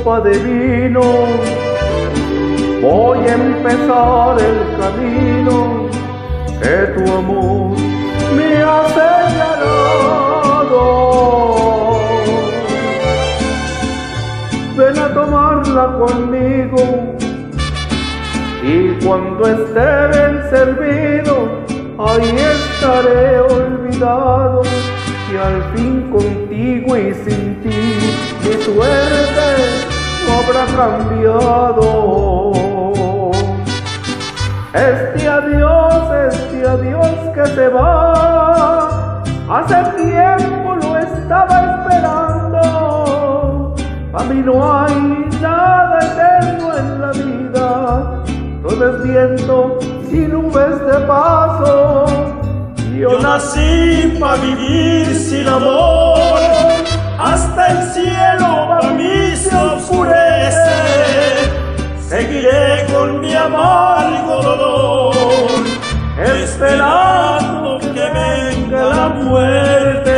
copa de vino, voy a empezar el camino que tu amor me ha señalado. Ven a tomarla conmigo y cuando esté bien servido, ahí estaré olvidado. Y al fin contigo y sin ti mi suerte no habrá cambiado. Este adiós que se va, hace tiempo lo estaba esperando. A mí no hay nada eterno en la vida, todo es viento y nubes de paso. Yo nací para vivir sin amor, hasta el cielo para mí se oscurece. Seguiré con mi amargo dolor, esperando que venga la muerte.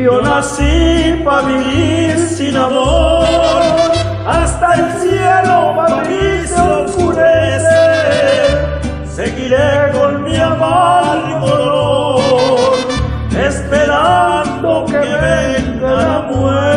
Yo nací para vivir sin amor, hasta el cielo para mí se oscurece. Seguiré con mi amargo dolor, esperando que venga la muerte.